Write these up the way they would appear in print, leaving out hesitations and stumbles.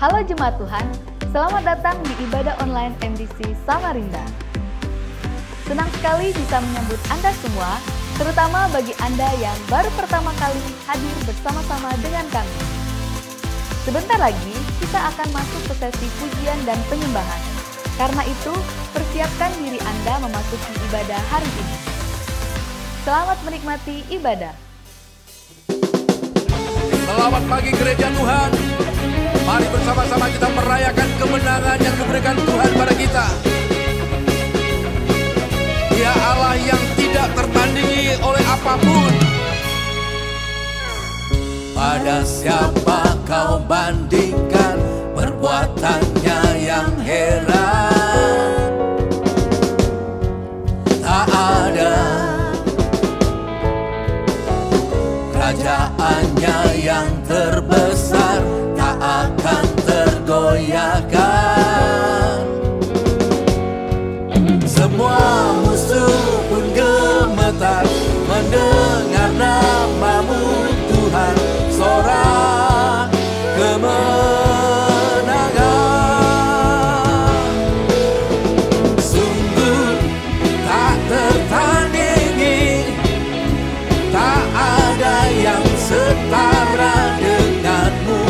Halo Jemaat Tuhan, selamat datang di ibadah online MDC Samarinda. Senang sekali bisa menyambut Anda semua, terutama bagi Anda yang baru pertama kali hadir bersama-sama dengan kami. Sebentar lagi kita akan masuk ke sesi pujian dan penyembahan. Karena itu, persiapkan diri Anda memasuki ibadah hari ini. Selamat menikmati ibadah. Selamat pagi gereja Tuhan. Mari bersama-sama kita merayakan kemenangan yang diberikan Tuhan pada kita. Dia Allah yang tidak tertandingi oleh apapun. Pada siapa kau bandingkan perbuatannya yang heran? Tak ada kerajaannya yang terbesar, tak akan tergoyahkan. Semua musuh pun gemetar mendengar namamu Tuhan, sorak kemenangan. Sungguh tak tertandingi, tak ada yang setara denganmu.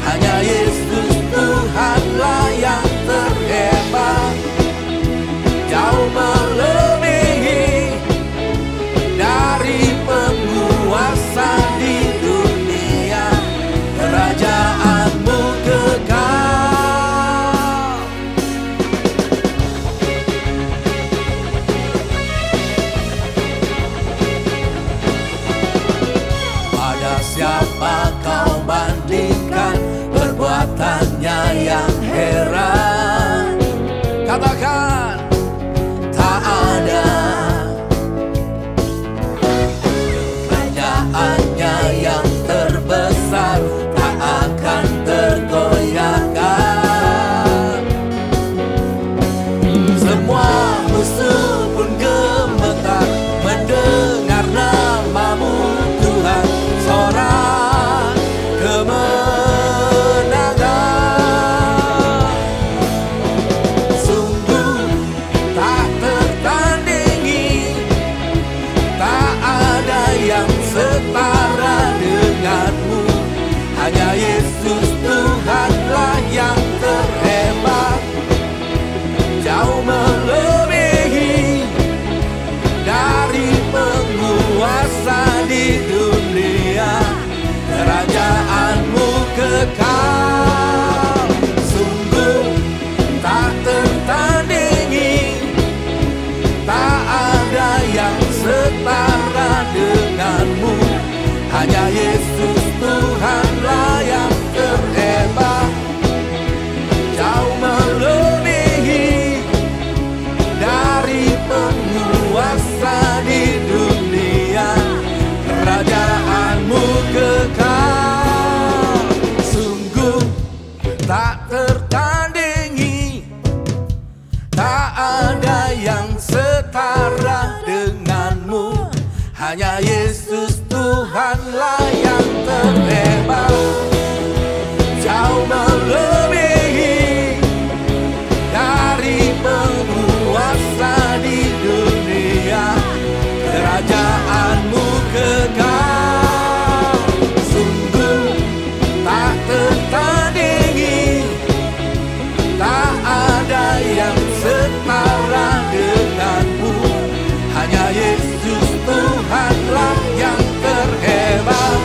Hanya Yesus Tuhanlah yang terhebat, jauh melebihi dari penguasa di dunia. Kerajaanmu kekal. Pada siapa kau bandingkan perbuatannya yang heran? Katakan, tak ada. Kerajaannya yang terbesar, tak akan tergoyahkan. Semua musuh pun gemetar mendengar namamu Tuhan, sorak kemenangan. Sungguh tak tertandingi, tak ada yang setara denganmu. Hanya Yesus Tuhanlah yang terhebat, jauh melebihi dari penguasa di dunia. Kerajaanmu kekal. Sungguh tak tertandingi, tak ada yang setara denganmu. Hanya Yesus Tuhanlah yang terhebat, jauh melebihi dari penguasa di dunia. Kerajaanmu kekal. Sungguh tak tertandingi, tak ada yang setara denganmu. Hanya Yesus Tuhanlah yang terhebat, jauh melebihi dari penguasa di dunia. Kerajaanmu kekal. Sungguh tak tertandingi, tak ada yang setara denganmu. Hanya Yesus Tuhanlah yang terhebat,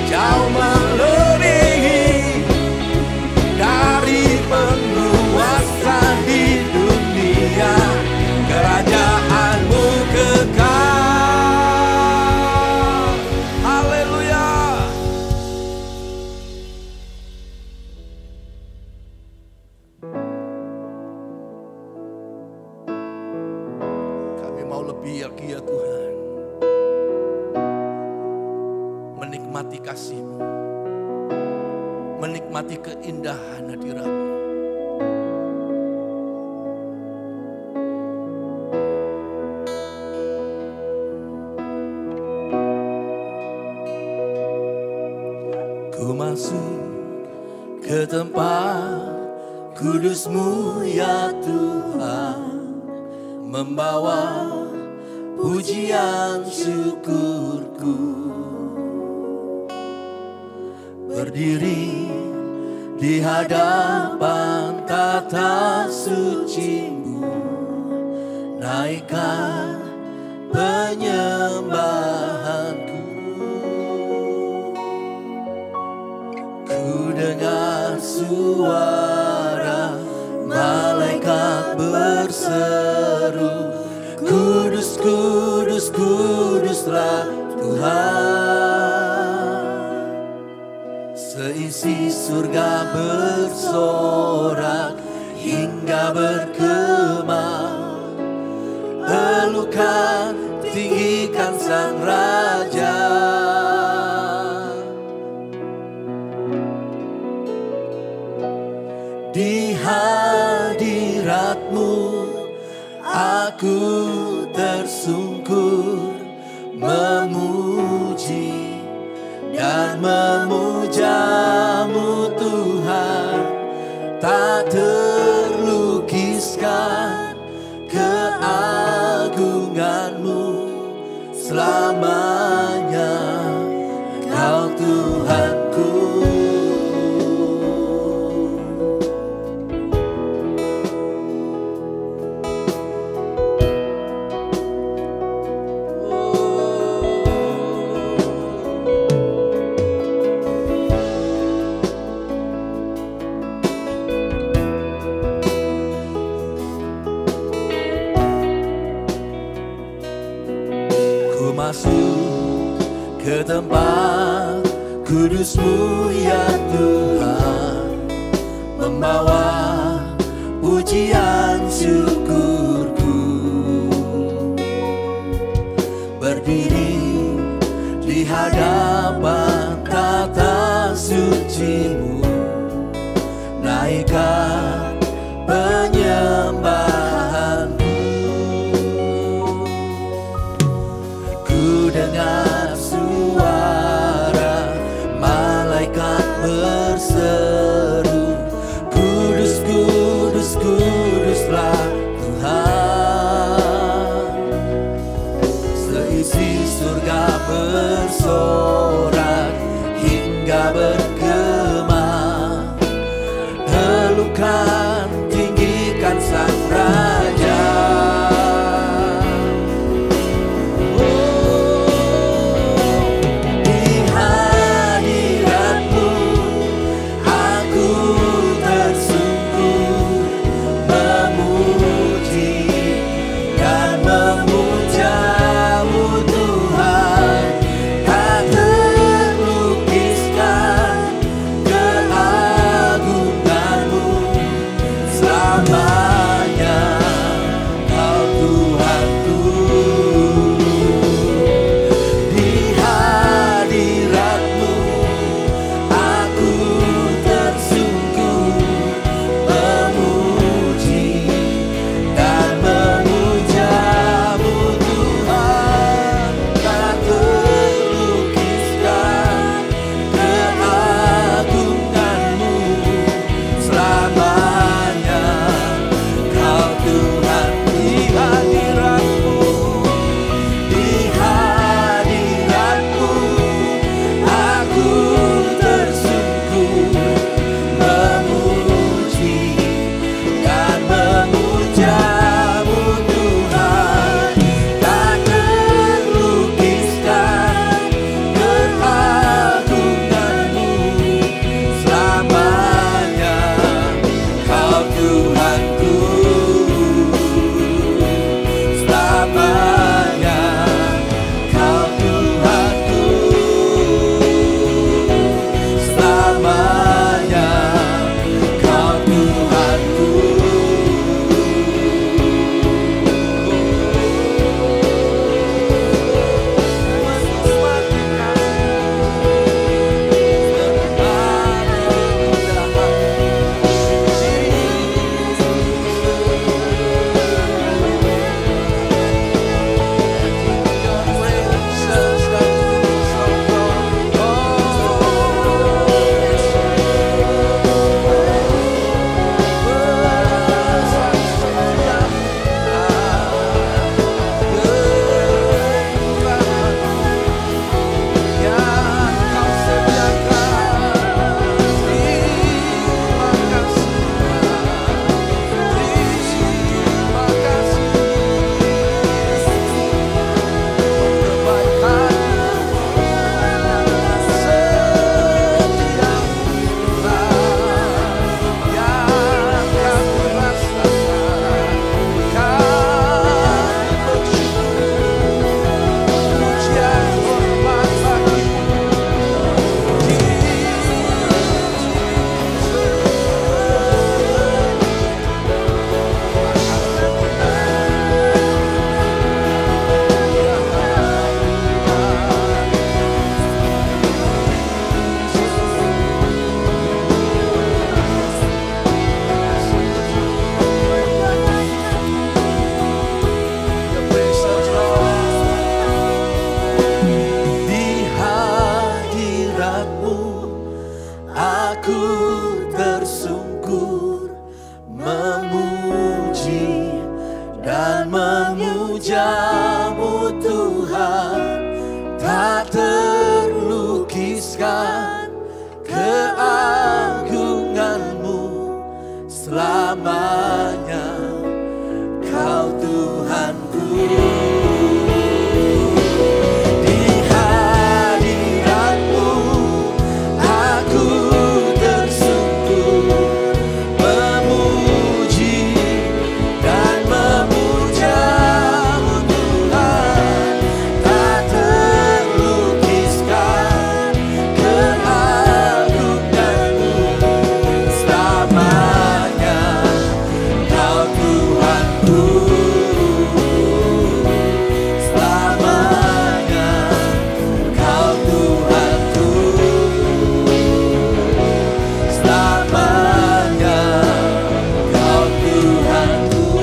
jauh melebihi dari penguasa di dunia. Kerajaanmu kekal. Haleluya. Kami mau lebih lagi ya Tuhan, menikmati kasih-Mu, menikmati keindahan hadirat-Mu. Ku masuk ke tempat kudus-Mu ya Tuhan, membawa pujian syukurku, berdiri di hadapan tata suci-Mu, naikkan penyembahanku. Ku dengar suara malaikat berseru, kudus, kudus, kuduslah Tuhan. Seisi surga bersorak hingga bergema, elukan, tinggikan Sang Raja. Di hadirat-Mu aku tersungkur, memuji dan memuja-Mu Tuhan. Tak terlukiskan keagungan-Mu, selamanya Kau Tuhanku. Masuk ke tempat kudus-Mu ya Tuhan, membawa pujian syukurku, berdiri di hadapan tata suci-Mu, naikkan penyembahan. Dengar suara malaikat berseru, kudus, kudus, kuduslah Tuhan. Seisi surga bersorak hingga bergema, elukan, tinggikan Sang Raja. Aku tersungkur memuji dan memuja-Mu Tuhan, tak terlukiskan keagungan-Mu selamanya. Kau Tuhanku. Di hadirat-Mu aku tersungkur memuji dan memuja-Mu Tuhan, tak terlukiskan keagungan-Mu selamanya. Kau Tuhanku, selamanya. Kau Tuhanku, selamanya. Kau Tuhanku.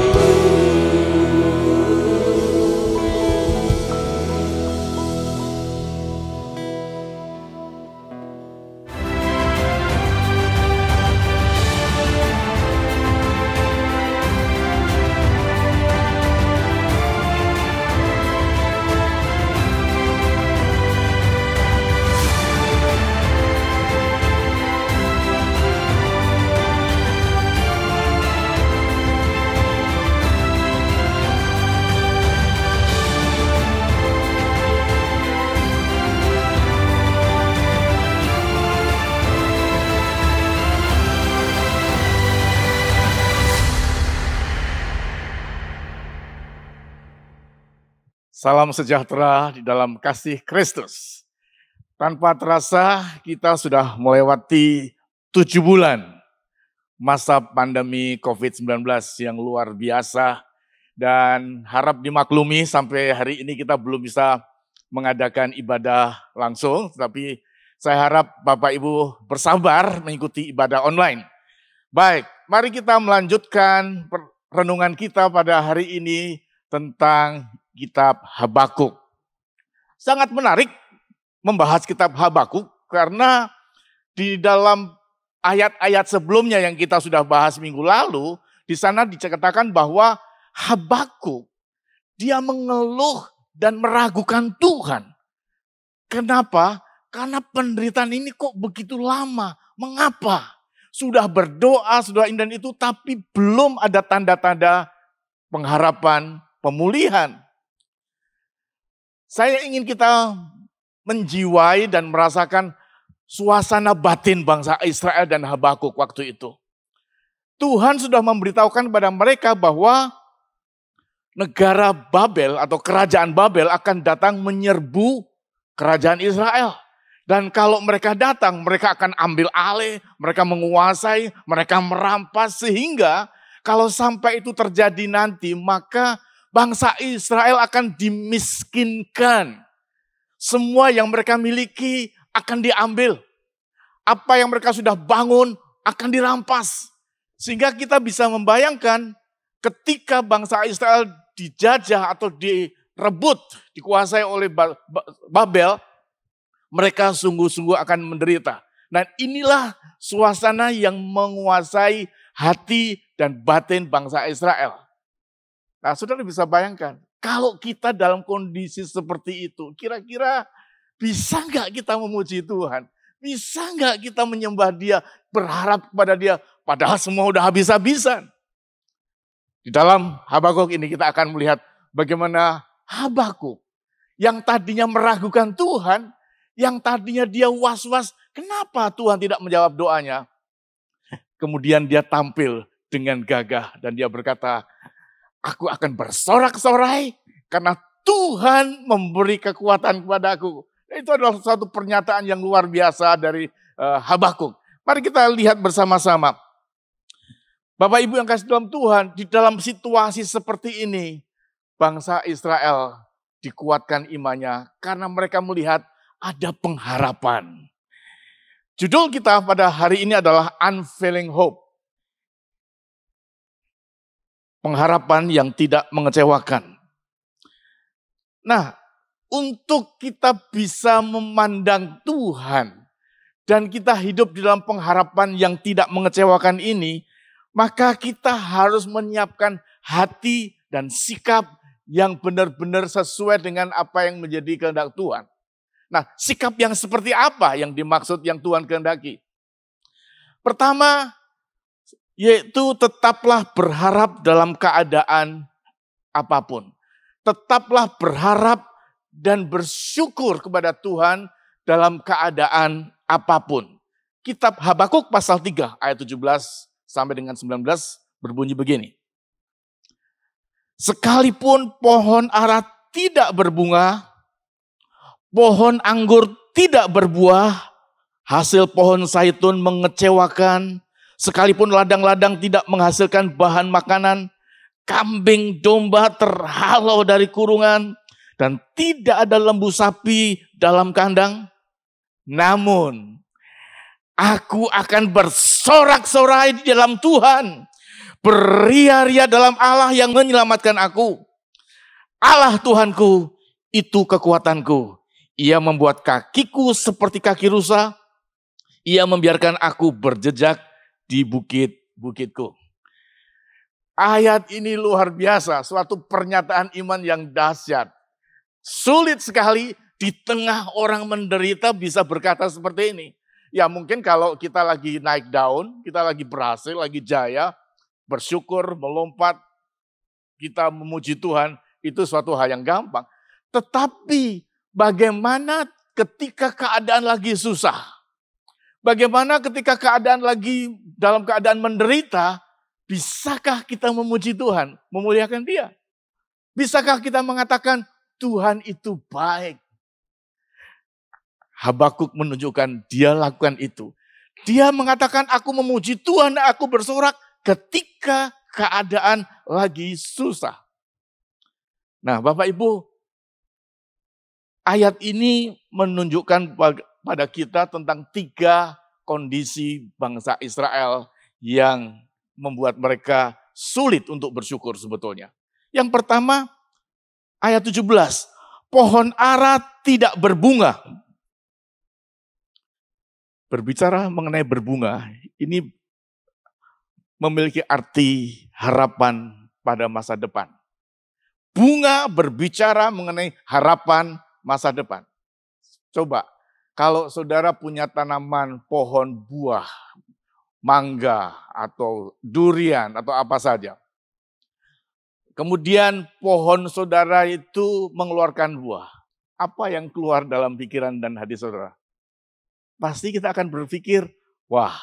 Salam sejahtera di dalam kasih Kristus. Tanpa terasa kita sudah melewati 7 bulan masa pandemi COVID-19 yang luar biasa. Dan harap dimaklumi sampai hari ini kita belum bisa mengadakan ibadah langsung. Tapi saya harap Bapak Ibu bersabar mengikuti ibadah online. Baik, mari kita melanjutkan renungan kita pada hari ini tentang Kitab Habakuk. Sangat menarik membahas Kitab Habakuk karena di dalam ayat-ayat sebelumnya yang kita sudah bahas minggu lalu, di sana dikatakan bahwa Habakuk dia mengeluh dan meragukan Tuhan. Kenapa? Karena penderitaan ini kok begitu lama. Mengapa? Sudah berdoa, sudah ini dan itu, tapi belum ada tanda-tanda pengharapan, pemulihan. Saya ingin kita menjiwai dan merasakan suasana batin bangsa Israel dan Habakuk waktu itu. Tuhan sudah memberitahukan kepada mereka bahwa negara Babel atau kerajaan Babel akan datang menyerbu kerajaan Israel. Dan kalau mereka datang, mereka akan ambil alih, mereka menguasai, mereka merampas. Sehingga kalau sampai itu terjadi nanti, maka bangsa Israel akan dimiskinkan. Semua yang mereka miliki akan diambil. Apa yang mereka sudah bangun akan dirampas. Sehingga kita bisa membayangkan ketika bangsa Israel dijajah atau direbut, dikuasai oleh Babel, mereka sungguh-sungguh akan menderita. Dan inilah suasana yang menguasai hati dan batin bangsa Israel. Nah, saudara bisa bayangkan, kalau kita dalam kondisi seperti itu, kira-kira bisa nggak kita memuji Tuhan? Bisa nggak kita menyembah Dia, berharap kepada Dia, padahal semua udah habis-habisan? Di dalam Habakuk ini kita akan melihat bagaimana Habakuk yang tadinya meragukan Tuhan, yang tadinya dia was-was, kenapa Tuhan tidak menjawab doanya? Kemudian dia tampil dengan gagah dan dia berkata, aku akan bersorak-sorai karena Tuhan memberi kekuatan kepadaku. Itu adalah suatu pernyataan yang luar biasa dari Habakuk. Mari kita lihat bersama-sama. Bapak Ibu yang kasih dalam Tuhan, di dalam situasi seperti ini, bangsa Israel dikuatkan imannya karena mereka melihat ada pengharapan. Judul kita pada hari ini adalah Unfailing Hope. Pengharapan yang tidak mengecewakan. Nah, untuk kita bisa memandang Tuhan dan kita hidup di dalam pengharapan yang tidak mengecewakan ini, maka kita harus menyiapkan hati dan sikap yang benar-benar sesuai dengan apa yang menjadi kehendak Tuhan. Nah, sikap yang seperti apa yang dimaksud yang Tuhan kehendaki? Pertama, yaitu tetaplah berharap dalam keadaan apapun. Tetaplah berharap dan bersyukur kepada Tuhan dalam keadaan apapun. Kitab Habakuk pasal 3 ayat 17 sampai dengan 19 berbunyi begini. Sekalipun pohon ara tidak berbunga, pohon anggur tidak berbuah, hasil pohon zaitun mengecewakan, sekalipun ladang-ladang tidak menghasilkan bahan makanan, kambing domba terhalau dari kurungan, dan tidak ada lembu sapi dalam kandang. Namun, aku akan bersorak-sorai di dalam Tuhan, beria-ria dalam Allah yang menyelamatkan aku. Allah Tuhanku, itu kekuatanku. Ia membuat kakiku seperti kaki rusa. Ia membiarkan aku berjejak di bukit-bukitku. Ayat ini luar biasa, suatu pernyataan iman yang dahsyat. Sulit sekali di tengah orang menderita bisa berkata seperti ini. Ya mungkin kalau kita lagi naik daun, kita lagi berhasil, lagi jaya, bersyukur, melompat, kita memuji Tuhan, itu suatu hal yang gampang. Tetapi bagaimana ketika keadaan lagi susah? Bagaimana ketika keadaan lagi dalam keadaan menderita? Bisakah kita memuji Tuhan, memuliakan Dia? Bisakah kita mengatakan Tuhan itu baik? Habakuk menunjukkan dia lakukan itu. Dia mengatakan aku memuji Tuhan, aku bersorak ketika keadaan lagi susah. Nah, Bapak Ibu, ayat ini menunjukkan pada kita tentang 3 kondisi bangsa Israel yang membuat mereka sulit untuk bersyukur sebetulnya. Yang pertama, ayat 17, pohon ara tidak berbunga. Berbicara mengenai berbunga, ini memiliki arti harapan pada masa depan. Bunga berbicara mengenai harapan masa depan. Coba, kalau saudara punya tanaman pohon buah, mangga atau durian atau apa saja. Kemudian pohon saudara itu mengeluarkan buah. Apa yang keluar dalam pikiran dan hati saudara? Pasti kita akan berpikir, wah,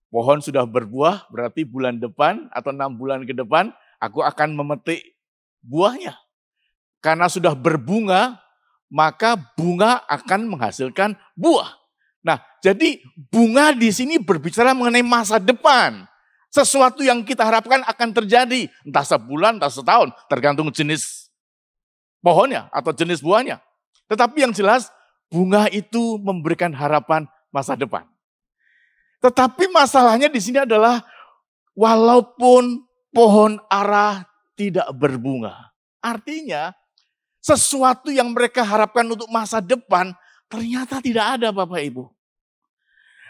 pohon sudah berbuah, berarti bulan depan atau 6 bulan ke depan, aku akan memetik buahnya. Karena sudah berbunga, maka bunga akan menghasilkan buah. Nah, jadi bunga di sini berbicara mengenai masa depan. Sesuatu yang kita harapkan akan terjadi, entah sebulan, entah setahun, tergantung jenis pohonnya atau jenis buahnya. Tetapi yang jelas, bunga itu memberikan harapan masa depan. Tetapi masalahnya di sini adalah walaupun pohon ara tidak berbunga. Artinya sesuatu yang mereka harapkan untuk masa depan ternyata tidak ada, Bapak Ibu.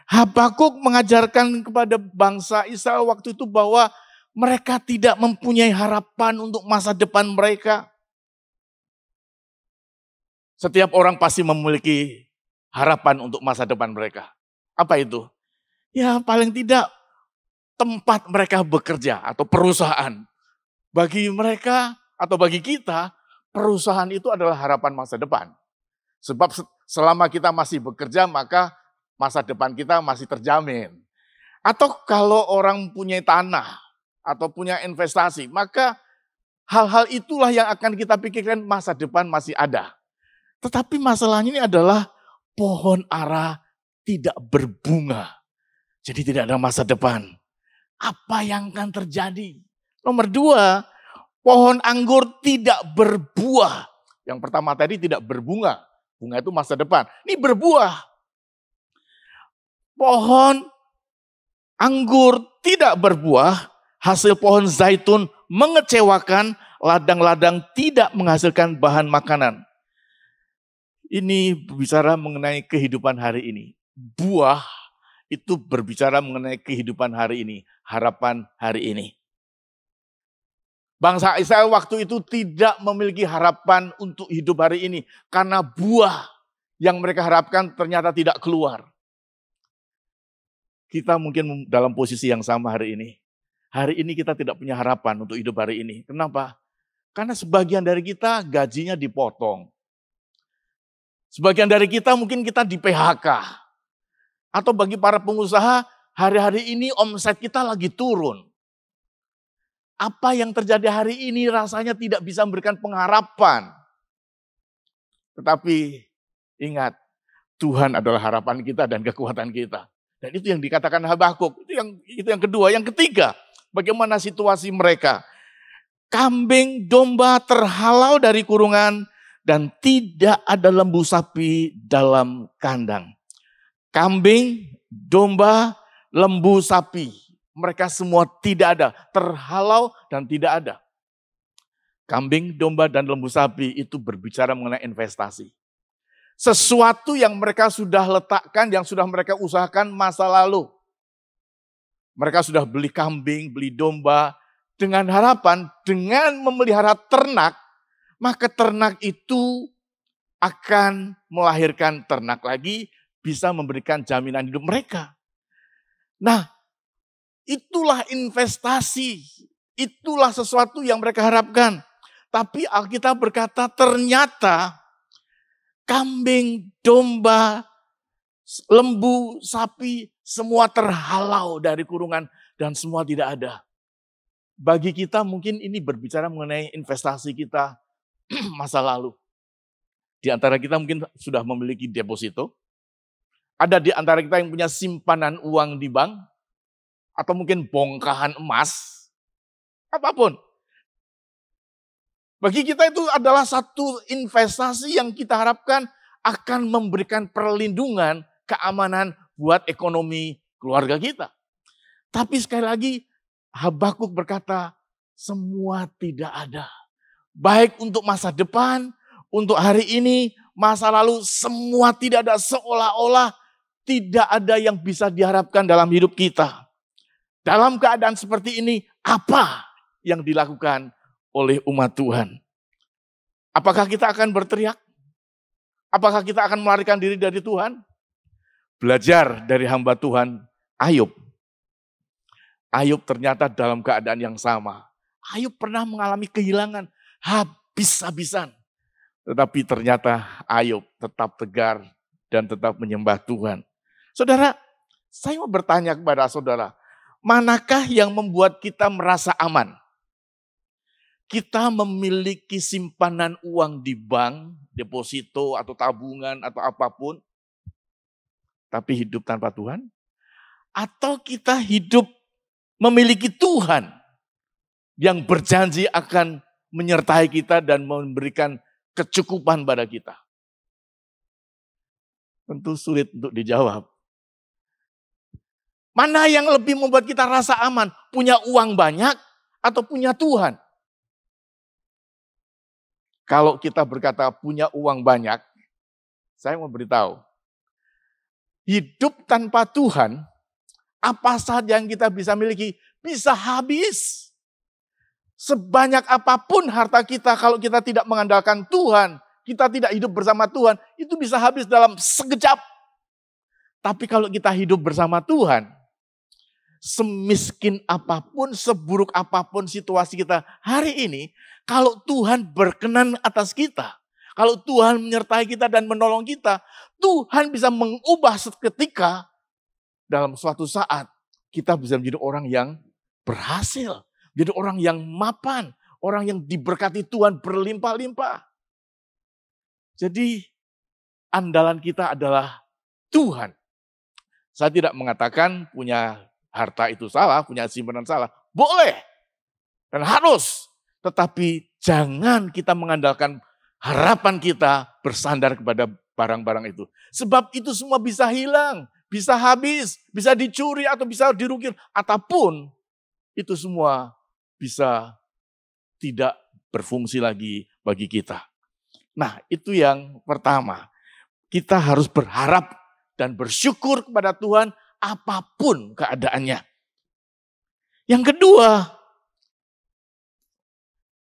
Habakuk mengajarkan kepada bangsa Israel waktu itu bahwa mereka tidak mempunyai harapan untuk masa depan mereka. Setiap orang pasti memiliki harapan untuk masa depan mereka. Apa itu? Ya paling tidak tempat mereka bekerja atau perusahaan. Bagi mereka atau bagi kita, perusahaan itu adalah harapan masa depan. Sebab selama kita masih bekerja, maka masa depan kita masih terjamin. Atau kalau orang punya tanah atau punya investasi, maka hal-hal itulah yang akan kita pikirkan masa depan masih ada. Tetapi masalahnya ini adalah pohon ara tidak berbunga. Jadi tidak ada masa depan. Apa yang akan terjadi? Nomor 2, pohon anggur tidak berbuah. Yang pertama tadi tidak berbunga. Bunga itu masa depan. Ini berbuah. Pohon anggur tidak berbuah. Hasil pohon zaitun mengecewakan. Ladang-ladang tidak menghasilkan bahan makanan. Ini berbicara mengenai kehidupan hari ini. Buah itu berbicara mengenai kehidupan hari ini, harapan hari ini. Bangsa Israel waktu itu tidak memiliki harapan untuk hidup hari ini karena buah yang mereka harapkan ternyata tidak keluar. Kita mungkin dalam posisi yang sama hari ini. Hari ini kita tidak punya harapan untuk hidup hari ini. Kenapa? Karena sebagian dari kita gajinya dipotong. Sebagian dari kita mungkin kita di PHK. Atau bagi para pengusaha, hari-hari ini omset kita lagi turun. Apa yang terjadi hari ini rasanya tidak bisa memberikan pengharapan. Tetapi ingat, Tuhan adalah harapan kita dan kekuatan kita. Dan itu yang dikatakan Habakuk. Itu yang kedua. Yang ketiga, bagaimana situasi mereka. Kambing domba terhalau dari kurungan dan tidak ada lembu sapi dalam kandang. Kambing, domba, lembu, sapi. Mereka semua tidak ada, terhalau dan tidak ada. Kambing, domba, dan lembu sapi itu berbicara mengenai investasi. Sesuatu yang mereka sudah letakkan, yang sudah mereka usahakan masa lalu. Mereka sudah beli kambing, beli domba, dengan harapan, dengan memelihara ternak, maka ternak itu akan melahirkan ternak lagi, bisa memberikan jaminan hidup mereka. Nah, itulah investasi, itulah sesuatu yang mereka harapkan. Tapi Alkitab berkata ternyata kambing, domba, lembu, sapi, semua terhalau dari kurungan dan semua tidak ada. Bagi kita mungkin ini berbicara mengenai investasi kita masa lalu. Di antara kita mungkin sudah memiliki deposito. Ada di antara kita yang punya simpanan uang di bank. Atau mungkin bongkahan emas. Apapun. Bagi kita itu adalah satu investasi yang kita harapkan akan memberikan perlindungan, keamanan buat ekonomi keluarga kita. Tapi sekali lagi Habakuk berkata semua tidak ada. Baik untuk masa depan, untuk hari ini, masa lalu semua tidak ada. Seolah-olah tidak ada yang bisa diharapkan dalam hidup kita. Dalam keadaan seperti ini, apa yang dilakukan oleh umat Tuhan? Apakah kita akan berteriak? Apakah kita akan melarikan diri dari Tuhan? Belajar dari hamba Tuhan, Ayub. Ayub ternyata dalam keadaan yang sama. Ayub pernah mengalami kehilangan habis-habisan. Tetapi ternyata Ayub tetap tegar dan tetap menyembah Tuhan. Saudara, saya mau bertanya kepada saudara, manakah yang membuat kita merasa aman? Kita memiliki simpanan uang di bank, deposito atau tabungan atau apapun, tapi hidup tanpa Tuhan? Atau kita hidup memiliki Tuhan yang berjanji akan menyertai kita dan memberikan kecukupan pada kita? Tentu sulit untuk dijawab. Mana yang lebih membuat kita rasa aman? Punya uang banyak atau punya Tuhan? Kalau kita berkata punya uang banyak, saya mau beritahu. Hidup tanpa Tuhan, apa saja yang kita bisa miliki, bisa habis. Sebanyak apapun harta kita, kalau kita tidak mengandalkan Tuhan, kita tidak hidup bersama Tuhan, itu bisa habis dalam sekejap. Tapi kalau kita hidup bersama Tuhan, semiskin apapun, seburuk apapun situasi kita hari ini, kalau Tuhan berkenan atas kita, kalau Tuhan menyertai kita dan menolong kita, Tuhan bisa mengubah seketika dalam suatu saat kita bisa menjadi orang yang berhasil, menjadi orang yang mapan, orang yang diberkati Tuhan berlimpah-limpah. Jadi andalan kita adalah Tuhan. Saya tidak mengatakan punya harta itu salah, punya simpanan salah. Boleh dan harus. Tetapi jangan kita mengandalkan harapan kita bersandar kepada barang-barang itu. Sebab itu semua bisa hilang, bisa habis, bisa dicuri atau bisa dirugikan. Ataupun itu semua bisa tidak berfungsi lagi bagi kita. Nah, itu yang pertama. Kita harus berharap dan bersyukur kepada Tuhan apapun keadaannya. Yang kedua,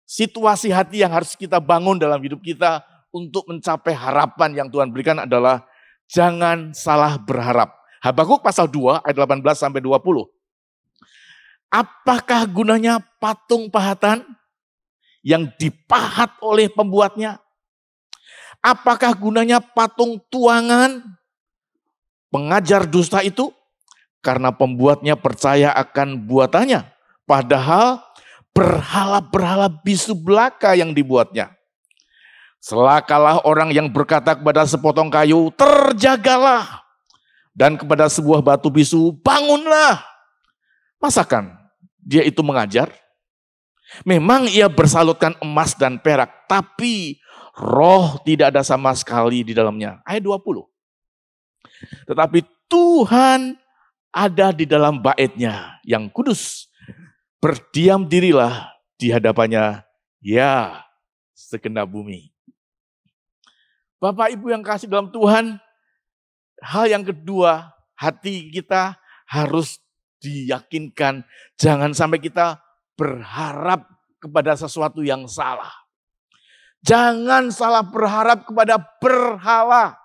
situasi hati yang harus kita bangun dalam hidup kita untuk mencapai harapan yang Tuhan berikan adalah jangan salah berharap. Habakuk pasal 2 ayat 18 sampai 20. Apakah gunanya patung pahatan yang dipahat oleh pembuatnya? Apakah gunanya patung tuangan pengajar dusta itu? Karena pembuatnya percaya akan buatannya. Padahal berhala-berhala bisu belaka yang dibuatnya. Celakalah orang yang berkata kepada sepotong kayu, terjagalah. Dan kepada sebuah batu bisu, bangunlah. Masakan dia itu mengajar? Memang ia bersalutkan emas dan perak, tapi roh tidak ada sama sekali di dalamnya. Ayat 20. Tetapi Tuhan ada di dalam baitnya yang kudus. Berdiam dirilah di hadapannya, ya segenap bumi. Bapak Ibu yang kasih dalam Tuhan, hal yang kedua, hati kita harus diyakinkan. Jangan sampai kita berharap kepada sesuatu yang salah. Jangan salah berharap kepada berhala.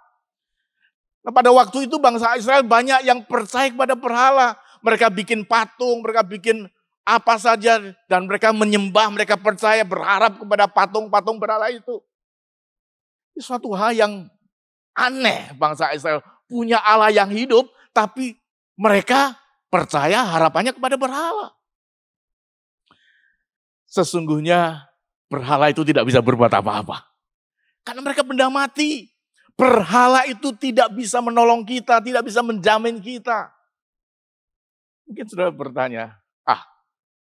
Nah, pada waktu itu bangsa Israel banyak yang percaya kepada berhala. Mereka bikin patung, mereka bikin apa saja. Dan mereka menyembah, mereka percaya, berharap kepada patung-patung berhala itu. Itu suatu hal yang aneh bangsa Israel. Punya Allah yang hidup, tapi mereka percaya harapannya kepada berhala. Sesungguhnya berhala itu tidak bisa berbuat apa-apa. Karena mereka benda mati. Berhala itu tidak bisa menolong kita, tidak bisa menjamin kita. Mungkin sudah bertanya,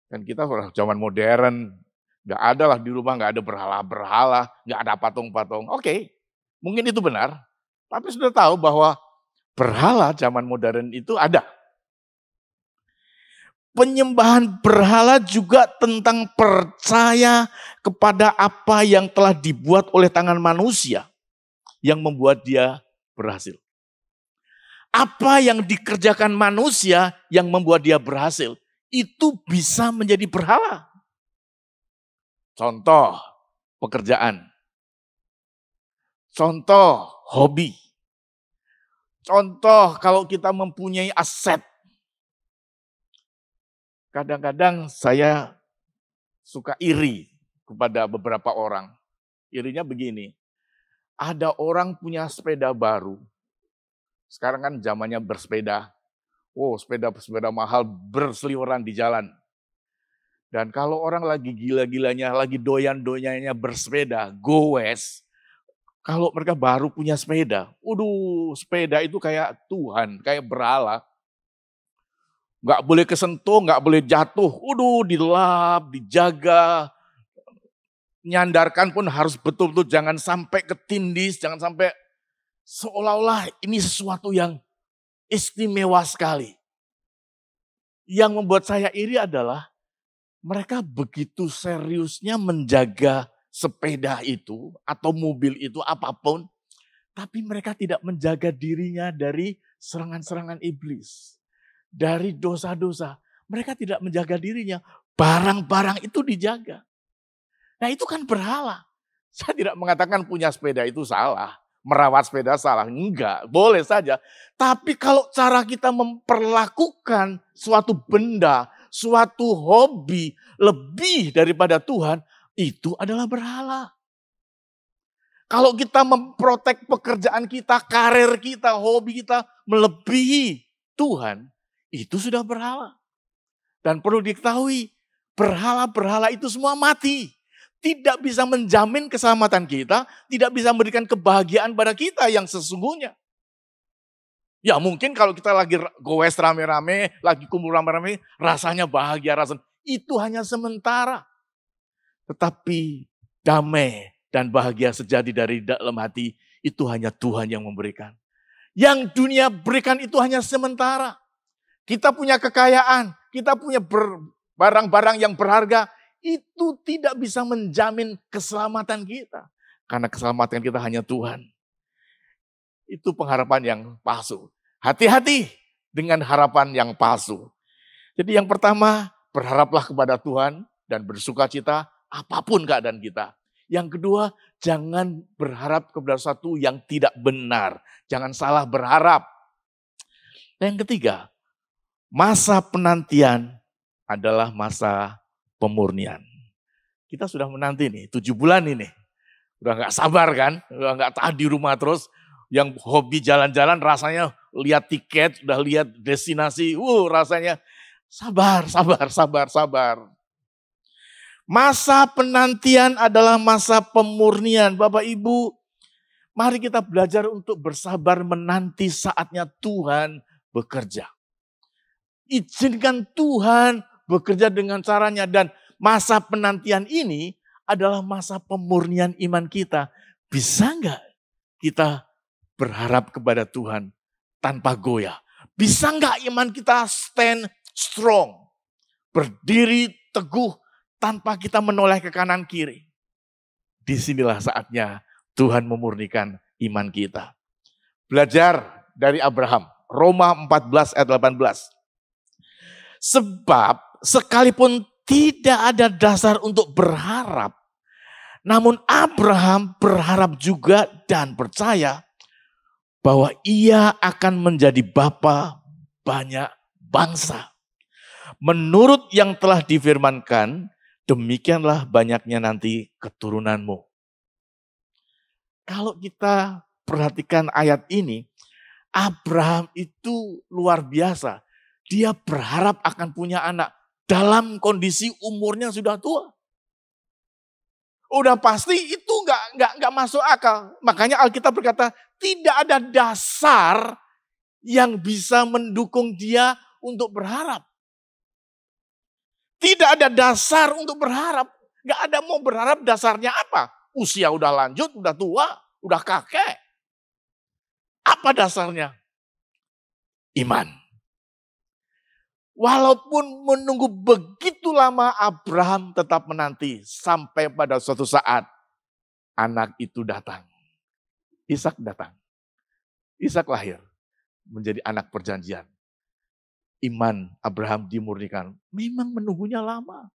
kan kita zaman modern, gak ada lah di rumah, gak ada berhala-berhala, gak ada patung-patung. Oke, mungkin itu benar. Tapi sudah tahu bahwa berhala zaman modern itu ada. Penyembahan berhala juga tentang percaya kepada apa yang telah dibuat oleh tangan manusia yang membuat dia berhasil. Apa yang dikerjakan manusia yang membuat dia berhasil, itu bisa menjadi berhala. Contoh pekerjaan. Contoh hobi. Contoh kalau kita mempunyai aset. Kadang-kadang saya suka iri kepada beberapa orang. Irinya begini, ada orang punya sepeda baru. Sekarang kan zamannya bersepeda. Sepeda mahal berseliweran di jalan. Dan kalau orang lagi gila-gilanya, lagi doyan-doyannya bersepeda, goes. Kalau mereka baru punya sepeda, sepeda itu kayak Tuhan, kayak berhala. Nggak boleh kesentuh, nggak boleh jatuh. Dilap, dijaga. Nyandarkan pun harus betul-betul, jangan sampai ketindis, jangan sampai seolah-olah ini sesuatu yang istimewa sekali. Yang membuat saya iri adalah mereka begitu seriusnya menjaga sepeda itu atau mobil itu apapun, tapi mereka tidak menjaga dirinya dari serangan-serangan iblis, dari dosa-dosa. Mereka tidak menjaga dirinya, barang-barang itu dijaga. Nah itu kan berhala. Saya tidak mengatakan punya sepeda itu salah, merawat sepeda salah, enggak, boleh saja. Tapi kalau cara kita memperlakukan suatu benda, suatu hobi lebih daripada Tuhan, itu adalah berhala. Kalau kita memprotek pekerjaan kita, karir kita, hobi kita melebihi Tuhan, itu sudah berhala. Dan perlu diketahui, berhala-berhala itu semua mati. Tidak bisa menjamin keselamatan kita, tidak bisa memberikan kebahagiaan pada kita yang sesungguhnya. Ya mungkin kalau kita lagi goes rame-rame, lagi kumpul rame-rame, rasanya bahagia, itu hanya sementara. Tetapi damai dan bahagia sejati dari dalam hati, itu hanya Tuhan yang memberikan. Yang dunia berikan itu hanya sementara. Kita punya kekayaan, kita punya barang-barang yang berharga, itu tidak bisa menjamin keselamatan kita. Karena keselamatan kita hanya Tuhan. Itu pengharapan yang palsu. Hati-hati, dengan harapan yang palsu. Jadi yang pertama, berharaplah kepada Tuhan dan bersukacita apapun keadaan kita. Yang kedua, jangan berharap kepada sesuatu yang tidak benar. Jangan salah berharap. Dan yang ketiga, masa penantian adalah masa pemurnian. Kita sudah menanti nih, 7 bulan ini. Udah gak sabar kan, udah gak tahan di rumah terus. Yang hobi jalan-jalan rasanya lihat tiket, udah lihat destinasi, rasanya sabar. Masa penantian adalah masa pemurnian. Bapak Ibu, mari kita belajar untuk bersabar menanti saatnya Tuhan bekerja. Izinkan Tuhan bekerja dengan caranya, dan masa penantian ini adalah masa pemurnian iman kita. Bisa nggak kita berharap kepada Tuhan tanpa goyah? Bisa nggak iman kita stand strong, berdiri teguh tanpa kita menoleh ke kanan kiri? Disinilah saatnya Tuhan memurnikan iman kita. Belajar dari Abraham, Roma 14 ayat 18. Sebab sekalipun tidak ada dasar untuk berharap, namun Abraham berharap juga dan percaya bahwa ia akan menjadi bapa banyak bangsa. Menurut yang telah difirmankan, demikianlah banyaknya nanti keturunanmu. Kalau kita perhatikan ayat ini, Abraham itu luar biasa. Dia berharap akan punya anak dalam kondisi umurnya sudah tua. Udah pasti itu nggak masuk akal. Makanya Alkitab berkata tidak ada dasar yang bisa mendukung dia untuk berharap. Tidak ada dasar untuk berharap. Nggak ada mau berharap dasarnya apa. Usia udah lanjut, udah tua, udah kakek. Apa dasarnya? Iman. Walaupun menunggu begitu lama, Abraham tetap menanti sampai pada suatu saat anak itu datang. Ishak datang. Ishak lahir menjadi anak perjanjian. Iman Abraham dimurnikan. Memang menunggunya lama.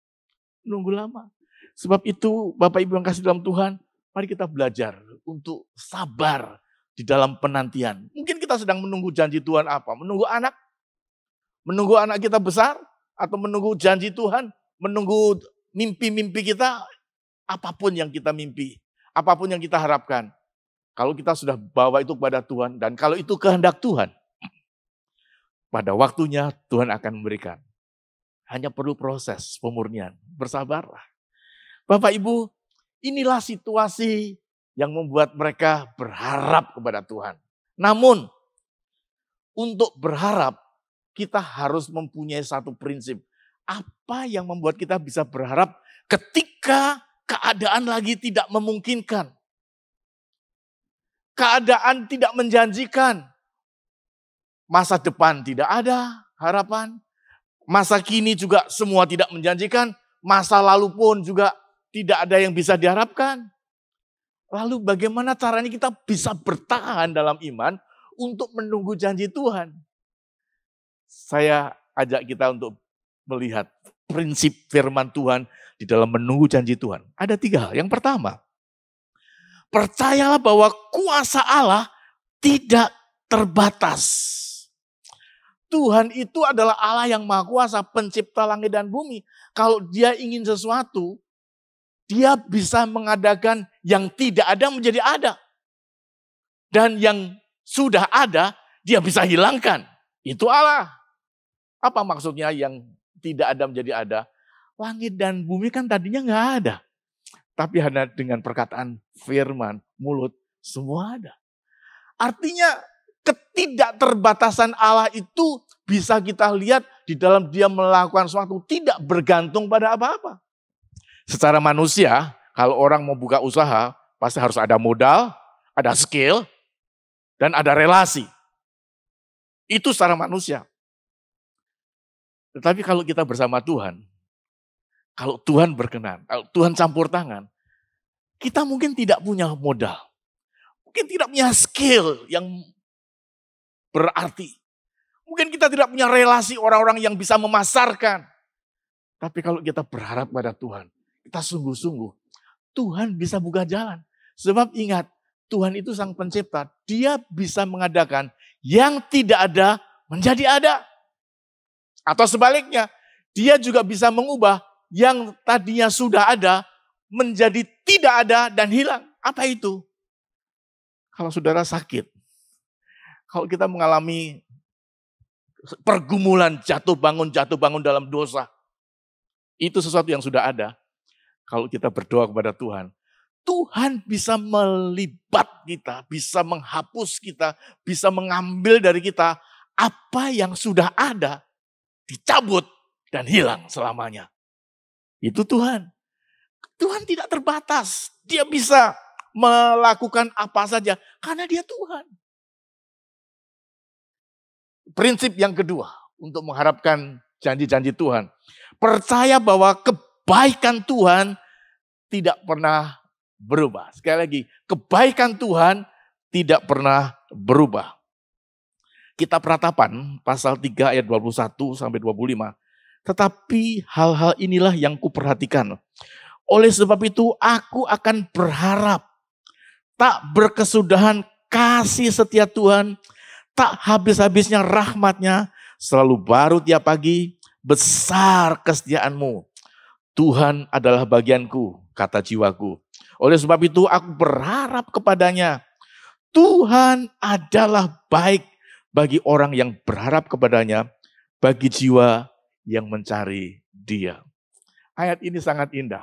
Menunggu lama. Sebab itu Bapak Ibu yang kasih dalam Tuhan, mari kita belajar untuk sabar di dalam penantian. Mungkin kita sedang menunggu janji Tuhan apa? Menunggu anak? Menunggu anak kita besar? Atau menunggu janji Tuhan? Menunggu mimpi-mimpi kita? Apapun yang kita mimpi. Apapun yang kita harapkan. Kalau kita sudah bawa itu kepada Tuhan. Dan kalau itu kehendak Tuhan. Pada waktunya Tuhan akan memberikan. Hanya perlu proses pemurnian. Bersabarlah. Bapak Ibu, inilah situasi yang membuat mereka berharap kepada Tuhan. Namun, untuk berharap, kita harus mempunyai satu prinsip. Apa yang membuat kita bisa berharap ketika keadaan lagi tidak memungkinkan? Keadaan tidak menjanjikan. Masa depan tidak ada harapan. Masa kini juga semua tidak menjanjikan. Masa lalu pun juga tidak ada yang bisa diharapkan. Lalu bagaimana caranya kita bisa bertahan dalam iman untuk menunggu janji Tuhan? Saya ajak kita untuk melihat prinsip firman Tuhan di dalam menunggu janji Tuhan. Ada 3 hal. Yang pertama, percayalah bahwa kuasa Allah tidak terbatas. Tuhan itu adalah Allah yang maha kuasa, pencipta langit dan bumi. Kalau dia ingin sesuatu, dia bisa mengadakan yang tidak ada menjadi ada. Dan yang sudah ada, dia bisa hilangkan. Itu Allah. Apa maksudnya yang tidak ada menjadi ada? Langit dan bumi kan tadinya nggak ada. Tapi hanya dengan perkataan firman, mulut, semua ada. Artinya ketidakterbatasan Allah itu bisa kita lihat di dalam dia melakukan sesuatu tidak bergantung pada apa-apa. Secara manusia, kalau orang mau buka usaha, pasti harus ada modal, ada skill, dan ada relasi. Itu secara manusia. Tetapi kalau kita bersama Tuhan, kalau Tuhan berkenan, kalau Tuhan campur tangan, kita mungkin tidak punya modal. Mungkin tidak punya skill yang berarti. Mungkin kita tidak punya relasi orang-orang yang bisa memasarkan. Tapi kalau kita berharap pada Tuhan, kita sungguh-sungguh, Tuhan bisa buka jalan. Sebab ingat, Tuhan itu sang pencipta. Dia bisa mengadakan yang tidak ada menjadi ada. Atau sebaliknya, dia juga bisa mengubah yang tadinya sudah ada menjadi tidak ada dan hilang. Apa itu? Kalau saudara sakit, kalau kita mengalami pergumulan jatuh bangun dalam dosa, itu sesuatu yang sudah ada. Kalau kita berdoa kepada Tuhan, Tuhan bisa melibat kita, bisa menghapus kita, bisa mengambil dari kita apa yang sudah ada, dicabut dan hilang selamanya. Itu Tuhan. Tuhan tidak terbatas. Dia bisa melakukan apa saja karena dia Tuhan. Prinsip yang kedua untuk mengharapkan janji-janji Tuhan. Percaya bahwa kebaikan Tuhan tidak pernah berubah. Sekali lagi, kebaikan Tuhan tidak pernah berubah. Kitab Ratapan pasal 3 ayat 21 sampai 25. Tetapi hal-hal inilah yang kuperhatikan. Oleh sebab itu aku akan berharap tak berkesudahan kasih setia Tuhan, tak habis-habisnya rahmatnya, selalu baru tiap pagi, besar kesetiaanmu. Tuhan adalah bagianku, kata jiwaku. Oleh sebab itu aku berharap kepadanya. Tuhan adalah baik bagi orang yang berharap kepadanya, bagi jiwa yang mencari Dia. Ayat ini sangat indah.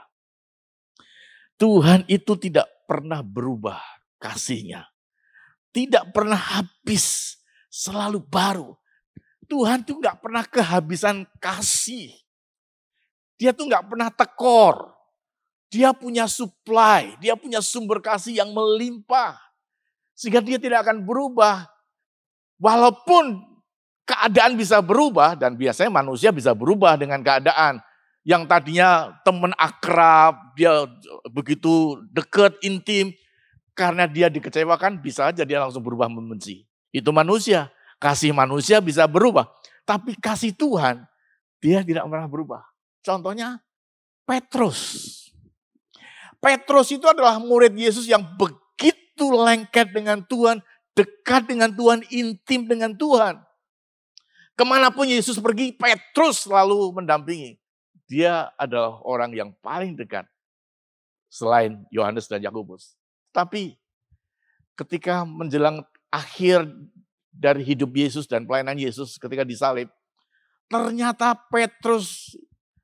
Tuhan itu tidak pernah berubah kasih-Nya. Tidak pernah habis, selalu baru. Tuhan tuh gak pernah kehabisan kasih. Dia tuh gak pernah tekor. Dia punya supply, dia punya sumber kasih yang melimpah. Sehingga dia tidak akan berubah. Walaupun keadaan bisa berubah, dan biasanya manusia bisa berubah dengan keadaan. Yang tadinya teman akrab, dia begitu dekat, intim. Karena dia dikecewakan, bisa aja dia langsung berubah membenci. Itu manusia. Kasih manusia bisa berubah. Tapi kasih Tuhan, dia tidak pernah berubah. Contohnya Petrus. Petrus itu adalah murid Yesus yang begitu lengket dengan Tuhan, dekat dengan Tuhan, intim dengan Tuhan. Kemanapun Yesus pergi, Petrus selalu mendampingi. Dia adalah orang yang paling dekat selain Yohanes dan Yakobus. Tapi ketika menjelang akhir dari hidup Yesus dan pelayanan Yesus ketika disalib, ternyata Petrus,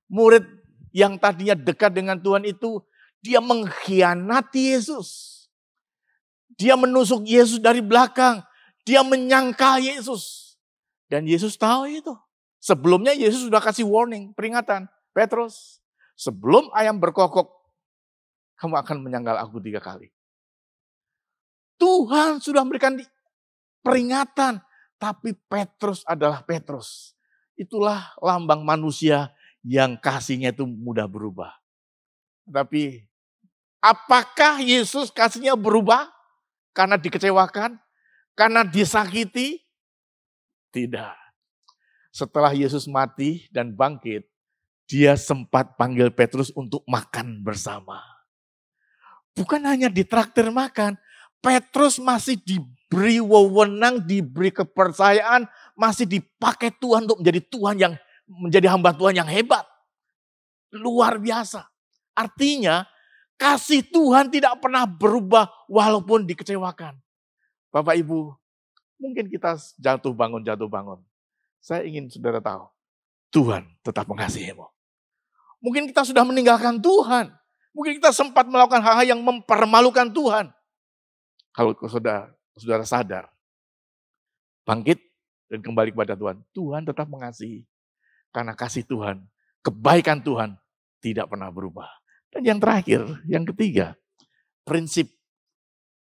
murid yang tadinya dekat dengan Tuhan itu, dia mengkhianati Yesus. Dia menusuk Yesus dari belakang. Dia menyangkal Yesus. Dan Yesus tahu itu. Sebelumnya Yesus sudah kasih warning, peringatan. Petrus, sebelum ayam berkokok, kamu akan menyangkal aku 3 kali. Tuhan sudah memberikan peringatan. Tapi Petrus adalah Petrus. Itulah lambang manusia yang kasihnya itu mudah berubah. Tapi apakah Yesus kasihnya berubah karena dikecewakan? Karena disakiti? Tidak. Setelah Yesus mati dan bangkit, dia sempat panggil Petrus untuk makan bersama. Bukan hanya ditraktir makan, Petrus masih diberi wewenang, diberi kepercayaan, masih dipakai Tuhan untuk menjadi Tuhan yang menjadi hamba Tuhan yang hebat. Luar biasa. Artinya, kasih Tuhan tidak pernah berubah walaupun dikecewakan. Bapak Ibu, mungkin kita jatuh bangun. Saya ingin saudara tahu, Tuhan tetap mengasihimu. Mungkin kita sudah meninggalkan Tuhan. Mungkin kita sempat melakukan hal-hal yang mempermalukan Tuhan. Kalau saudara sadar, bangkit dan kembali kepada Tuhan. Tuhan tetap mengasihi. Karena kasih Tuhan, kebaikan Tuhan tidak pernah berubah. Dan yang terakhir, yang ketiga, prinsip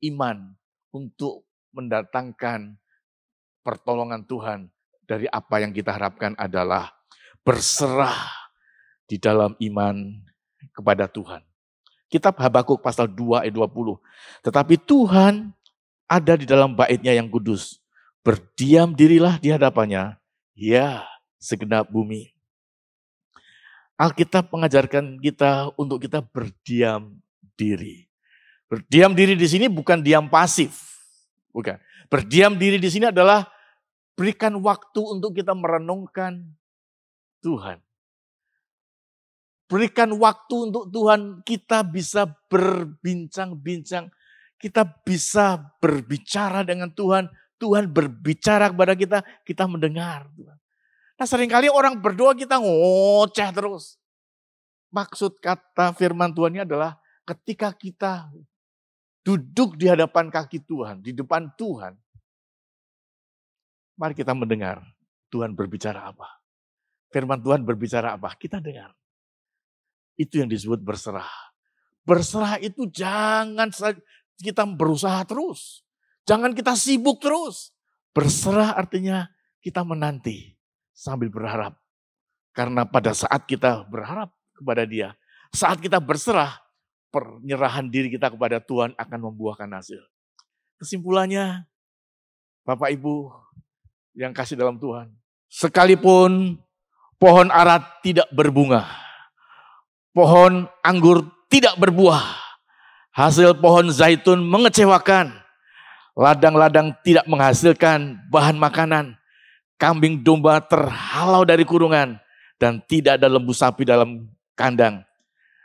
iman untuk mendatangkan pertolongan Tuhan dari apa yang kita harapkan adalah berserah di dalam iman kepada Tuhan. Kitab Habakuk pasal 2 ayat 20. Tetapi Tuhan ada di dalam bait-Nya yang kudus. Berdiam dirilah di hadapannya, ya segenap bumi. Alkitab mengajarkan kita untuk kita berdiam diri. Berdiam diri di sini bukan diam pasif. Bukan. Berdiam diri di sini adalah berikan waktu untuk kita merenungkan Tuhan. Berikan waktu untuk Tuhan, kita bisa berbincang-bincang, kita bisa berbicara dengan Tuhan, Tuhan berbicara kepada kita, kita mendengar. Nah seringkali orang berdoa kita ngoceh terus. Maksud kata firman Tuhan ini adalah ketika kita duduk di hadapan kaki Tuhan, di depan Tuhan, mari kita mendengar Tuhan berbicara apa. Firman Tuhan berbicara apa, kita dengar. Itu yang disebut berserah. Berserah itu jangan kita berusaha terus. Jangan kita sibuk terus. Berserah artinya kita menanti sambil berharap. Karena pada saat kita berharap kepada Dia, saat kita berserah, penyerahan diri kita kepada Tuhan akan membuahkan hasil. Kesimpulannya, Bapak Ibu yang kasih dalam Tuhan, sekalipun pohon ara tidak berbunga, pohon anggur tidak berbuah, hasil pohon zaitun mengecewakan, ladang-ladang tidak menghasilkan bahan makanan, kambing domba terhalau dari kurungan, dan tidak ada lembu sapi dalam kandang.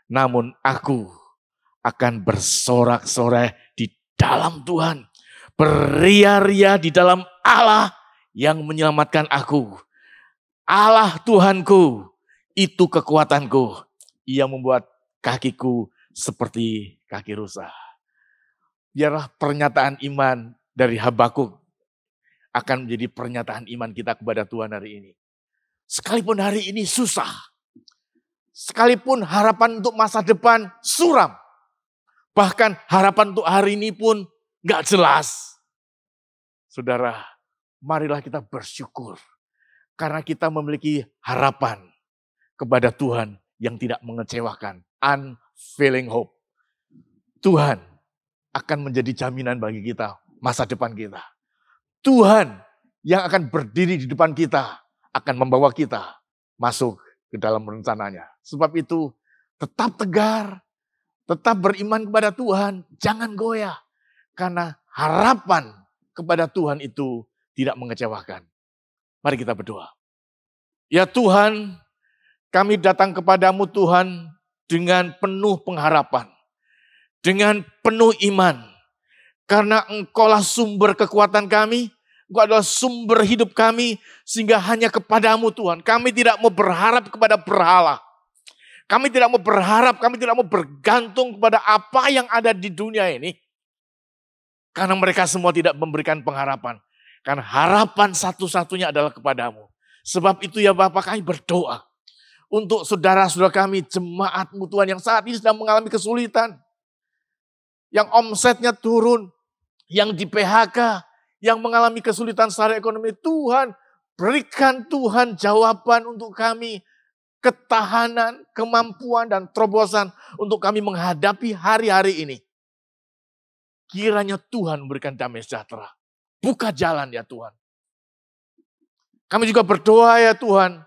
Namun aku akan bersorak-sorai di dalam Tuhan, beria-ria di dalam Allah yang menyelamatkan aku. Allah Tuhanku, itu kekuatanku. Ia membuat kakiku seperti kaki rusa. Biarlah pernyataan iman dari Habakuk akan menjadi pernyataan iman kita kepada Tuhan hari ini. Sekalipun hari ini susah, sekalipun harapan untuk masa depan suram, bahkan harapan untuk hari ini pun gak jelas. Saudara, marilah kita bersyukur karena kita memiliki harapan kepada Tuhan yang tidak mengecewakan, unfailing hope. Tuhan akan menjadi jaminan bagi kita, masa depan kita. Tuhan yang akan berdiri di depan kita, akan membawa kita masuk ke dalam rencananya. Sebab itu tetap tegar, tetap beriman kepada Tuhan, jangan goyah. Karena harapan kepada Tuhan itu tidak mengecewakan. Mari kita berdoa. Ya Tuhan, kami datang kepadamu Tuhan dengan penuh pengharapan, dengan penuh iman. Karena Engkaulah sumber kekuatan kami, Engkau adalah sumber hidup kami, sehingga hanya kepadamu Tuhan. Kami tidak mau berharap kepada berhala. Kami tidak mau berharap, kami tidak mau bergantung kepada apa yang ada di dunia ini. Karena mereka semua tidak memberikan pengharapan. Karena harapan satu-satunya adalah kepadamu. Sebab itu ya Bapak, kami berdoa untuk saudara-saudara kami, jemaatmu Tuhan yang saat ini sedang mengalami kesulitan. Yang omsetnya turun, yang di PHK, yang mengalami kesulitan secara ekonomi. Tuhan, berikan Tuhan jawaban untuk kami, ketahanan, kemampuan, dan terobosan untuk kami menghadapi hari-hari ini. Kiranya Tuhan memberikan damai sejahtera. Buka jalan ya Tuhan. Kami juga berdoa ya Tuhan,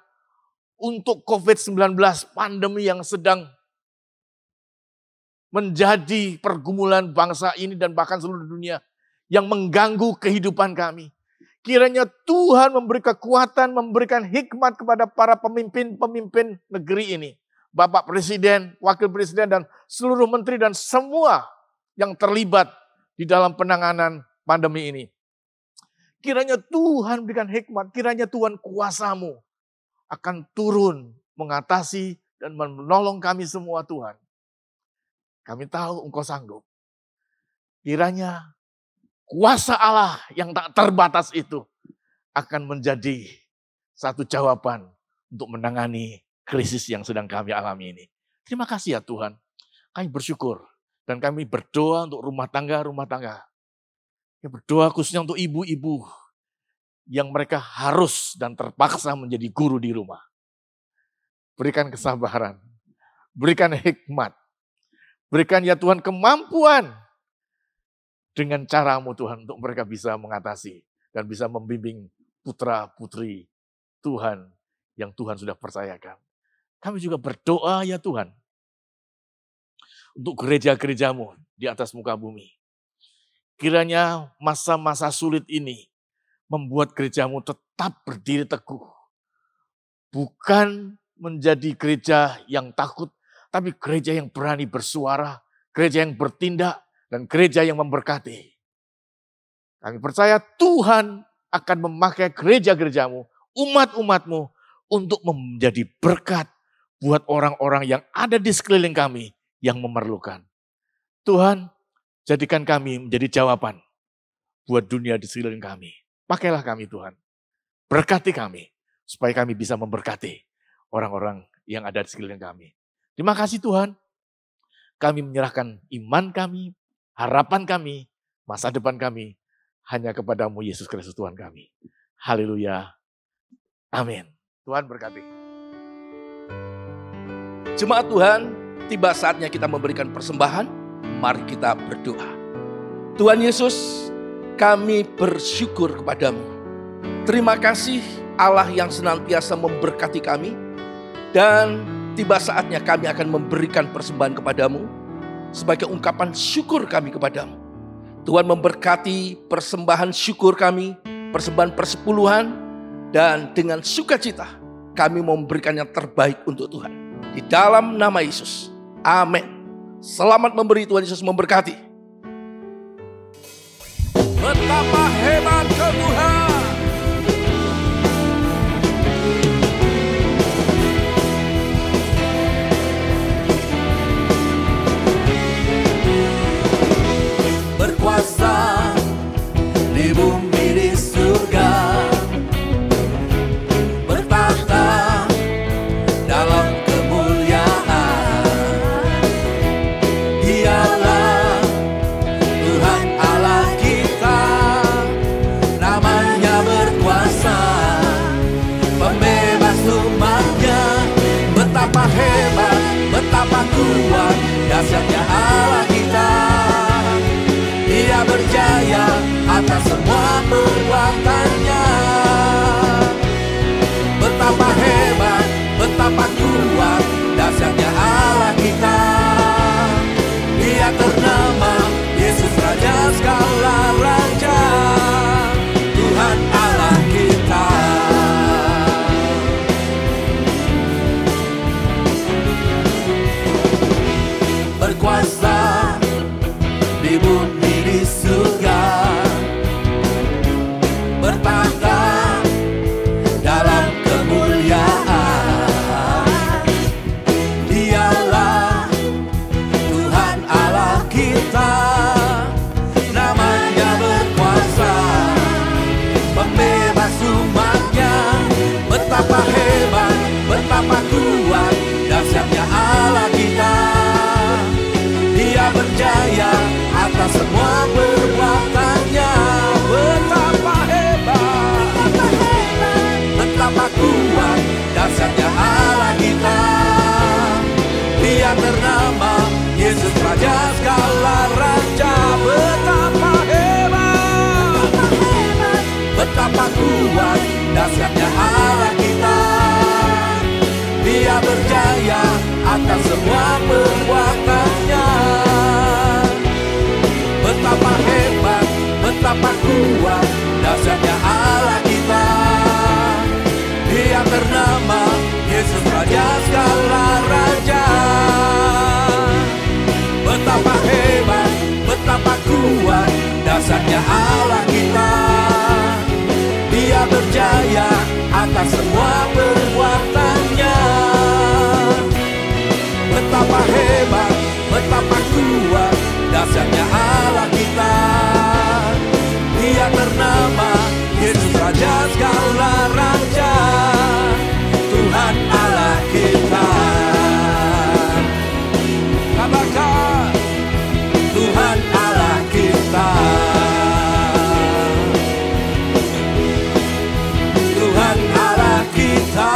untuk COVID-19 pandemi yang sedang menjadi pergumulan bangsa ini dan bahkan seluruh dunia yang mengganggu kehidupan kami. Kiranya Tuhan memberi kekuatan, memberikan hikmat kepada para pemimpin-pemimpin negeri ini. Bapak Presiden, Wakil Presiden, dan seluruh menteri dan semua yang terlibat di dalam penanganan pandemi ini. Kiranya Tuhan berikan hikmat, kiranya Tuhan kuasa-Mu akan turun mengatasi dan menolong kami semua Tuhan. Kami tahu Engkau sanggup. Kiranya kuasa Allah yang tak terbatas itu akan menjadi satu jawaban untuk menangani krisis yang sedang kami alami ini. Terima kasih ya Tuhan. Kami bersyukur dan kami berdoa untuk rumah tangga. Kami berdoa khususnya untuk ibu-ibu yang mereka harus dan terpaksa menjadi guru di rumah. Berikan kesabaran, berikan hikmat, berikan ya Tuhan kemampuan dengan cara-Mu Tuhan untuk mereka bisa mengatasi dan bisa membimbing putra-putri Tuhan yang Tuhan sudah percayakan. Kami juga berdoa ya Tuhan, untuk gereja-gerejamu di atas muka bumi. Kiranya masa-masa sulit ini membuat gerejamu tetap berdiri teguh. Bukan menjadi gereja yang takut, tapi gereja yang berani bersuara, gereja yang bertindak, dan gereja yang memberkati. Kami percaya Tuhan akan memakai gereja-gerejamu, umat-umatmu, untuk menjadi berkat buat orang-orang yang ada di sekeliling kami yang memerlukan. Tuhan, jadikan kami menjadi jawaban buat dunia di sekeliling kami. Pakailah kami Tuhan, berkati kami, supaya kami bisa memberkati orang-orang yang ada di sekeliling kami. Terima kasih Tuhan, kami menyerahkan iman kami, harapan kami, masa depan kami, hanya kepadamu Yesus Kristus Tuhan kami. Haleluya. Amin. Tuhan berkati. Jemaat Tuhan, tiba saatnya kita memberikan persembahan. Mari kita berdoa. Tuhan Yesus, kami bersyukur kepadamu. Terima kasih Allah yang senantiasa memberkati kami. Dan tiba saatnya kami akan memberikan persembahan kepadamu sebagai ungkapan syukur kami kepadamu. Tuhan memberkati persembahan syukur kami, persembahan persepuluhan, dan dengan sukacita kami memberikan yang terbaik untuk Tuhan. Di dalam nama Yesus. Amin. Selamat memberi, Tuhan Yesus memberkati. Betapa hebat Tuhan. Berkuasa di bumi di surga, bertahta dalam kemuliaan. Dialah Tuhan Allah kita, namanya berkuasa, pembebas umatnya. Betapa hebat, betapa kuat, dahsyatnya Allah kita. Dia berjaya atas semua perbuatannya. Betapa hebat, betapa kuat, dahsyatnya Allah kita. Dia ternama Yesus Raja segala raja, Tuhan Allah kita. Berkuasa di bumi di surga, bertahta dalam kemuliaan. Dialah Tuhan Allah kita, namanya berkuasa, pembebas umatnya. Betapa hebat, betapa kuat, dahsyatnya Allah kita. Dia berjaya atas semua perbuatannya. Betapa hebat, betapa kuat, dahsyatnya Allah kita. Dia ternama Yesus Raja segala raja. Betapa hebat, betapa kuat, dahsyatnya Allah kita. Dia berjaya atas semua perbuatannya. Betapa hebat, betapa kuat, dahsyatnya Allah kita. Dia ternama Yesus Raja segala raja. Betapa hebat, betapa kuat, dahsyatnya Allah kita. Dia berjaya atas semua perbuatannya. Betapa hebat, betapa kuat, dahsyatnya Allah kita. Dia ternama Yesus Raja segala raja, Tuhan Allah kita. Katakan Tuhan Allah kita, Tuhan Allah kita.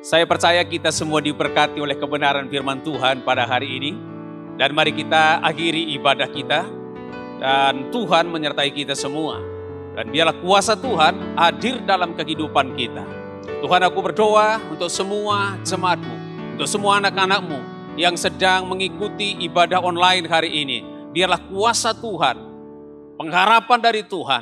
Saya percaya kita semua diberkati oleh kebenaran firman Tuhan pada hari ini. Dan mari kita akhiri ibadah kita. Dan Tuhan menyertai kita semua. Dan biarlah kuasa Tuhan hadir dalam kehidupan kita. Tuhan, aku berdoa untuk semua jemaat-Mu, untuk semua anak-anak-Mu yang sedang mengikuti ibadah online hari ini. Biarlah kuasa Tuhan, pengharapan dari Tuhan,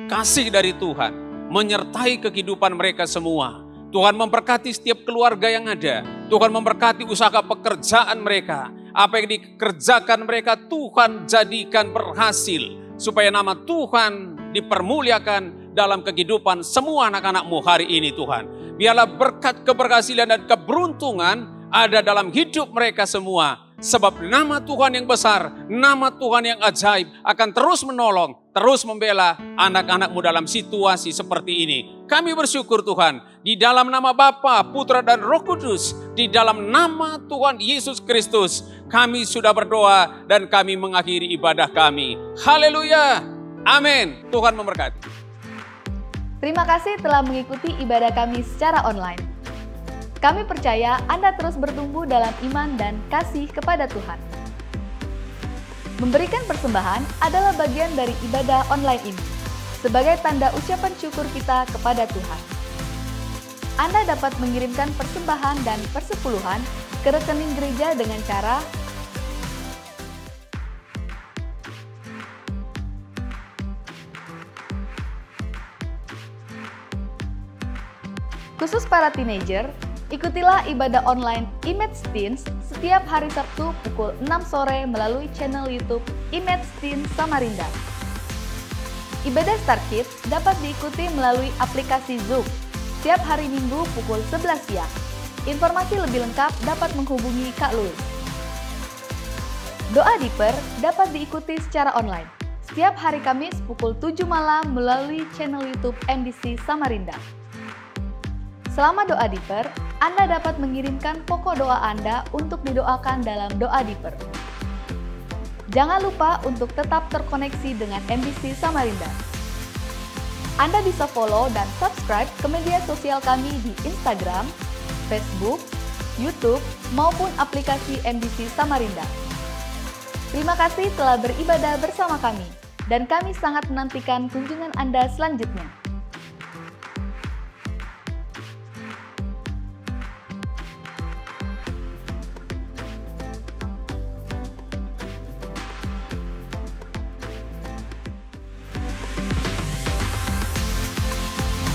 kasih dari Tuhan, menyertai kehidupan mereka semua. Tuhan memberkati setiap keluarga yang ada. Tuhan memberkati usaha pekerjaan mereka. Apa yang dikerjakan mereka Tuhan jadikan berhasil. Supaya nama Tuhan dipermuliakan dalam kehidupan semua anak-anak-Mu hari ini Tuhan. Biarlah berkat keberhasilan dan keberuntungan ada dalam hidup mereka semua. Sebab nama Tuhan yang besar, nama Tuhan yang ajaib akan terus menolong, terus membela anak-anak-Mu dalam situasi seperti ini. Kami bersyukur Tuhan, di dalam nama Bapa, Putra dan Roh Kudus, di dalam nama Tuhan Yesus Kristus, kami sudah berdoa dan kami mengakhiri ibadah kami. Haleluya, amin. Tuhan memberkati. Terima kasih telah mengikuti ibadah kami secara online. Kami percaya Anda terus bertumbuh dalam iman dan kasih kepada Tuhan. Memberikan persembahan adalah bagian dari ibadah online ini, sebagai tanda ucapan syukur kita kepada Tuhan. Anda dapat mengirimkan persembahan dan persepuluhan ke rekening gereja dengan cara khusus para teenager. Ikutilah ibadah online Image Teens setiap hari Sabtu pukul 6 sore melalui channel YouTube Image Teens Samarinda. Ibadah Star Kids dapat diikuti melalui aplikasi Zoom setiap hari Minggu pukul 11 siang. Informasi lebih lengkap dapat menghubungi Kak Louis. Doa Deeper dapat diikuti secara online setiap hari Kamis pukul 7 malam melalui channel YouTube MDC Samarinda. Selama Doa Deeper, Anda dapat mengirimkan pokok doa Anda untuk didoakan dalam Doa Deeper. Jangan lupa untuk tetap terkoneksi dengan MDC Samarinda. Anda bisa follow dan subscribe ke media sosial kami di Instagram, Facebook, YouTube, maupun aplikasi MDC Samarinda. Terima kasih telah beribadah bersama kami, dan kami sangat menantikan kunjungan Anda selanjutnya.